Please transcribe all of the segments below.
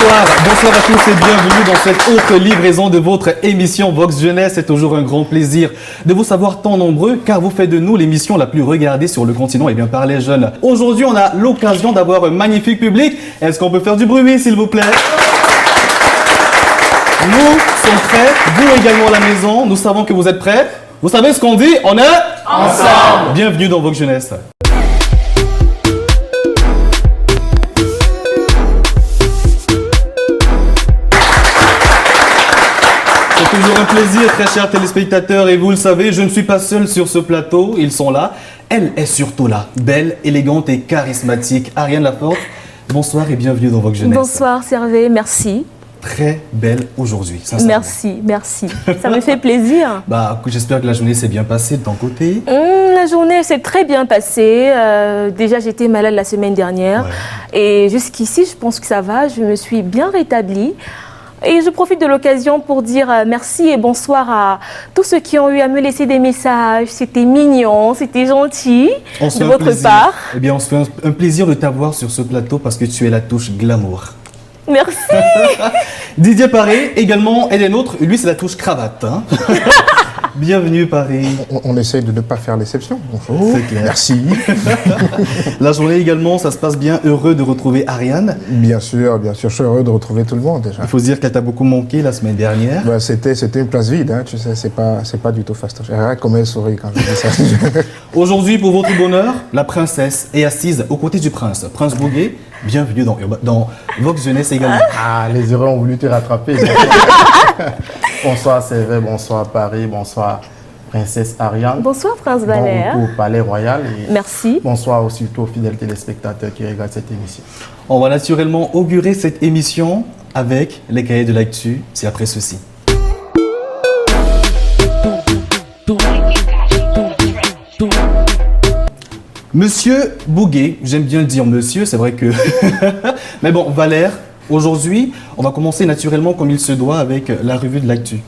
Bonsoir à tous et bienvenue dans cette autre livraison de votre émission Vox Jeunesse. C'est toujours un grand plaisir de vous savoir tant nombreux car vous faites de nous l'émission la plus regardée sur le continent et bien par les jeunes. Aujourd'hui, on a l'occasion d'avoir un magnifique public. Est-ce qu'on peut faire du bruit, s'il vous plaît? Nous sommes prêts, vous également à la maison, nous savons que vous êtes prêts. Vous savez ce qu'on dit? On est ensemble. Bienvenue dans Vox Jeunesse. C'est toujours un plaisir, très chers téléspectateurs, et vous le savez, je ne suis pas seul sur ce plateau, ils sont là. Elle est surtout là, belle, élégante et charismatique. Ariane Laporte, bonsoir et bienvenue dans Vox Jeunesse. Bonsoir Servé, merci. Très belle aujourd'hui, sincèrement. Merci. Ça me fait plaisir. J'espère que la journée s'est bien passée de ton côté. La journée s'est très bien passée. Déjà, j'étais malade la semaine dernière. Ouais. Et jusqu'ici, je pense que ça va. Je me suis bien rétablie. Et je profite de l'occasion pour dire merci et bonsoir à tous ceux qui ont eu à me laisser des messages. C'était mignon, c'était gentil de votre part. Eh bien, on se fait un plaisir de t'avoir sur ce plateau parce que tu es la touche glamour. Merci. Didier Paré, également, elle est nôtre. Lui, c'est la touche cravate. Hein. Bienvenue, Paré. On essaye de ne pas faire l'exception. C'est clair. Merci. La journée également, ça se passe bien. Heureux de retrouver Ariane. Bien sûr. Je suis heureux de retrouver tout le monde déjà. Il faut se dire qu'elle t'a beaucoup manqué la semaine dernière. C'était une place vide, hein, tu sais, c'est pas du tout fastoche. Regarde comment elle sourit quand je dis ça. Aujourd'hui, pour votre bonheur, la princesse est assise aux côtés du prince. Prince Bouguet, bienvenue dans Vox Jeunesse également. Ah, les heureux ont voulu te rattraper. Bonsoir Servé, bonsoir Paris, bonsoir Princesse Ariane. Bonsoir Prince Valère. Bon, au Palais Royal. Et merci. Bonsoir aussi aux fidèles téléspectateurs qui regardent cette émission. On va naturellement augurer cette émission avec les cahiers de l'actu. C'est après ceci. Monsieur Bouguet, j'aime bien le dire monsieur, c'est vrai que... Mais bon, Valère, aujourd'hui, on va commencer naturellement comme il se doit avec la revue de l'actu.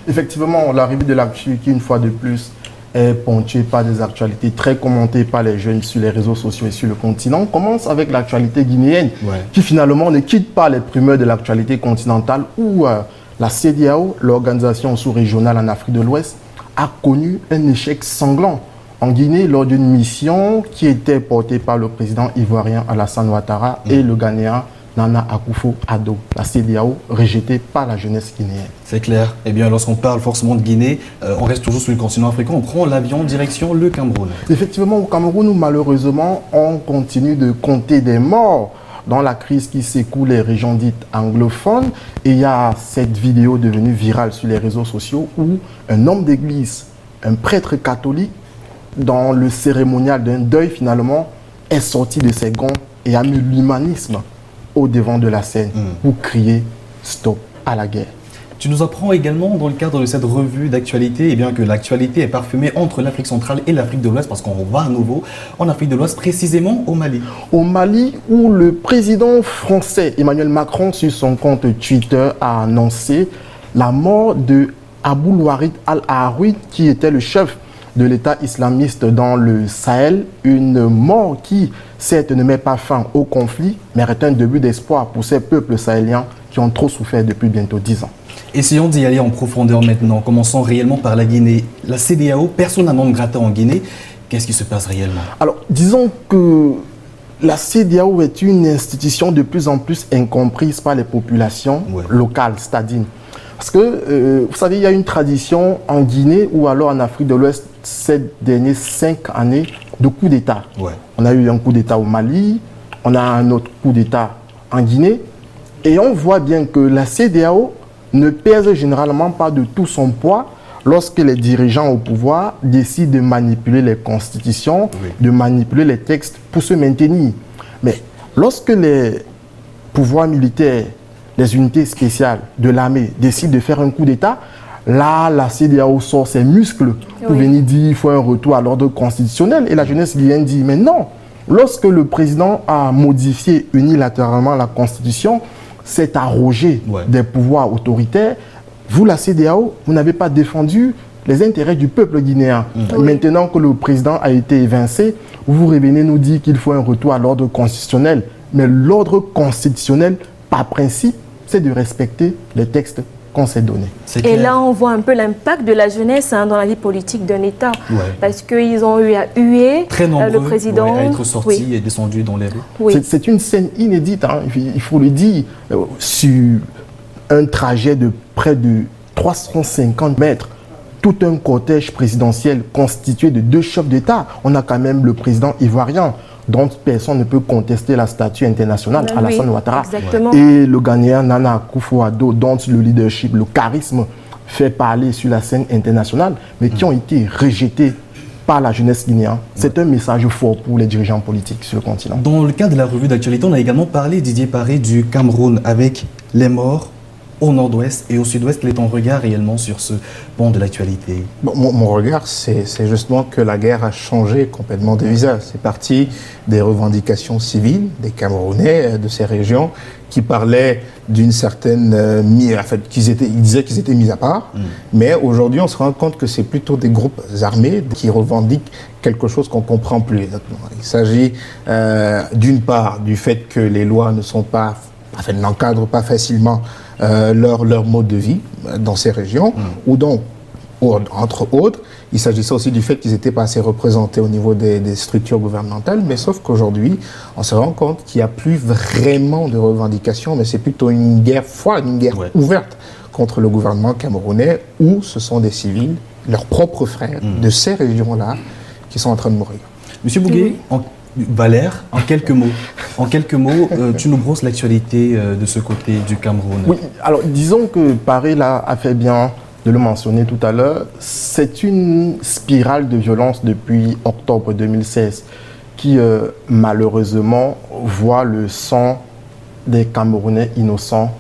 Effectivement, la revue de l'actu qui, une fois de plus, est ponctuée par des actualités très commentées par les jeunes sur les réseaux sociaux et sur le continent. On commence avec l'actualité guinéenne, qui finalement ne quitte pas les primeurs de l'actualité continentale où la CEDEAO, l'organisation sous-régionale en Afrique de l'Ouest, a connu un échec sanglant en Guinée lors d'une mission qui était portée par le président ivoirien Alassane Ouattara et le Ghanéen Nana Akufo-Addo. La CEDEAO rejetée par la jeunesse guinéenne. C'est clair. Eh bien, lorsqu'on parle forcément de Guinée, on reste toujours sur le continent africain, on prend l'avion direction le Cameroun. Effectivement, au Cameroun, où malheureusement, on continue de compter des morts dans la crise qui secoue les régions dites anglophones. Et il y a cette vidéo devenue virale sur les réseaux sociaux où un homme d'église, un prêtre catholique, dans le cérémonial d'un deuil, finalement, est sorti de ses gonds et a mis l'humanisme au devant de la scène pour crier « Stop à la guerre ». Tu nous apprends également dans le cadre de cette revue d'actualité que l'actualité est parfumée entre l'Afrique centrale et l'Afrique de l'Ouest parce qu'on va à nouveau en Afrique de l'Ouest, précisément au Mali. Au Mali, où le président français Emmanuel Macron, sur son compte Twitter, a annoncé la mort de Abou Ouarid al-Aharoui, qui était le chef de l'État islamiste dans le Sahel, une mort qui, certes, ne met pas fin au conflit, mais est un début d'espoir pour ces peuples sahéliens qui ont trop souffert depuis bientôt 10 ans. Essayons d'y aller en profondeur maintenant. Commençons réellement par la Guinée. La CEDEAO, persona non grata en Guinée, qu'est-ce qui se passe réellement? Alors, disons que la CEDEAO est une institution de plus en plus incomprise par les populations locales, c'est-à-dire. Parce que, vous savez, il y a une tradition en Guinée ou alors en Afrique de l'Ouest ces dernières 5 années de coups d'État. On a eu un coup d'État au Mali, on a un autre coup d'État en Guinée. Et on voit bien que la CEDEAO ne pèse généralement pas de tout son poids lorsque les dirigeants au pouvoir décident de manipuler les constitutions, de manipuler les textes pour se maintenir. Mais lorsque les pouvoirs militaires, les unités spéciales de l'armée décident de faire un coup d'État, là, la CEDEAO sort ses muscles pour venir dire qu'il faut un retour à l'ordre constitutionnel. Et la jeunesse guinéenne dit, mais non, lorsque le président a modifié unilatéralement la Constitution, s'est arrogé des pouvoirs autoritaires, vous, la CEDEAO, vous n'avez pas défendu les intérêts du peuple guinéen. Maintenant que le président a été évincé, vous revenez nous dire qu'il faut un retour à l'ordre constitutionnel. Mais l'ordre constitutionnel, par principe, c'est de respecter les textes qu'on s'est donnés. Et là, on voit un peu l'impact de la jeunesse dans la vie politique d'un État. Parce qu'ils ont eu à huer très nombreux, le président. à être sortis et descendus dans les rues. C'est une scène inédite, hein, il faut le dire, sur un trajet de près de 350 mètres. Tout un cortège présidentiel constitué de 2 chefs d'État. On a quand même le président ivoirien, dont personne ne peut contester la statue internationale, Alassane Ouattara. Et le Ghanéen Nana Akufo-Addo, dont le leadership, le charisme fait parler sur la scène internationale, mais qui ont été rejetés par la jeunesse guinéenne. C'est un message fort pour les dirigeants politiques sur le continent. Dans le cadre de la revue d'actualité, on a également parlé, Didier Paré, du Cameroun avec les morts au nord-ouest et au sud-ouest. Quel est ton regard réellement sur ce pan de l'actualité? Mon regard, c'est justement que la guerre a changé complètement de visage. C'est parti des revendications civiles des Camerounais de ces régions qui parlaient d'une certaine ils disaient qu'ils étaient mis à part. Mais aujourd'hui, on se rend compte que c'est plutôt des groupes armés qui revendiquent quelque chose qu'on ne comprend plus exactement. Il s'agit d'une part du fait que les lois n'encadrent pas facilement leur mode de vie dans ces régions, ou donc, entre autres, il s'agissait aussi du fait qu'ils n'étaient pas assez représentés au niveau des structures gouvernementales, mais sauf qu'aujourd'hui, on se rend compte qu'il n'y a plus vraiment de revendications, mais c'est plutôt une guerre froide, une guerre ouverte contre le gouvernement camerounais, où ce sont des civils, leurs propres frères de ces régions-là, qui sont en train de mourir. Monsieur Bougué, Valère, en quelques mots, tu nous brosses l'actualité de ce côté du Cameroun. Oui, alors disons que Paré là a fait bien de le mentionner tout à l'heure. C'est une spirale de violence depuis octobre 2016 qui malheureusement voit le sang des Camerounais innocents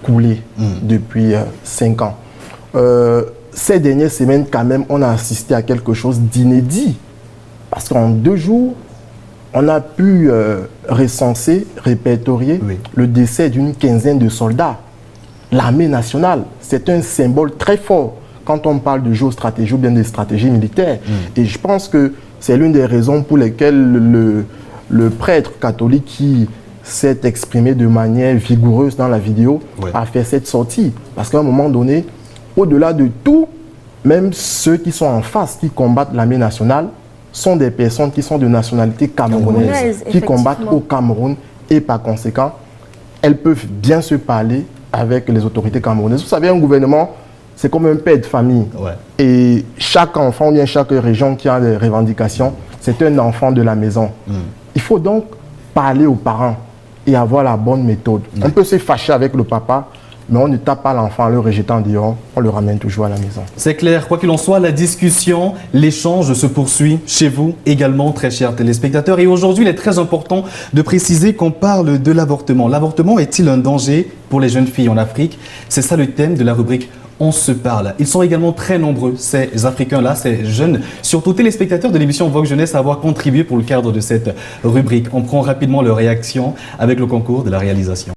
couler depuis 5 ans. Ces dernières semaines, quand même, on a assisté à quelque chose d'inédit. Parce qu'en 2 jours, on a pu recenser, répertorier le décès d'une quinzaine de soldats. L'armée nationale, c'est un symbole très fort quand on parle de géostratégie ou bien de stratégie militaire. Et je pense que c'est l'une des raisons pour lesquelles le prêtre catholique qui s'est exprimé de manière vigoureuse dans la vidéo a fait cette sortie. Parce qu'à un moment donné, au-delà de tout, même ceux qui sont en face, qui combattent l'armée nationale, sont des personnes qui sont de nationalité camerounaise, qui combattent au Cameroun et par conséquent, elles peuvent bien se parler avec les autorités camerounaises. Vous savez, un gouvernement, c'est comme un père de famille. Et chaque enfant ou bien chaque région qui a des revendications, c'est un enfant de la maison. Il faut donc parler aux parents et avoir la bonne méthode. On peut se fâcher avec le papa, mais on ne tape pas l'enfant en le rejetant dehors, on le ramène toujours à la maison. C'est clair, quoi qu'il en soit, la discussion, l'échange se poursuit chez vous également, très chers téléspectateurs. Et aujourd'hui, il est très important de préciser qu'on parle de l'avortement. L'avortement est-il un danger pour les jeunes filles en Afrique? C'est ça le thème de la rubrique On se parle. Ils sont également très nombreux, ces Africains-là, ces jeunes, surtout téléspectateurs de l'émission Vox Jeunesse, à avoir contribué pour le cadre de cette rubrique. On prend rapidement leur réaction avec le concours de la réalisation.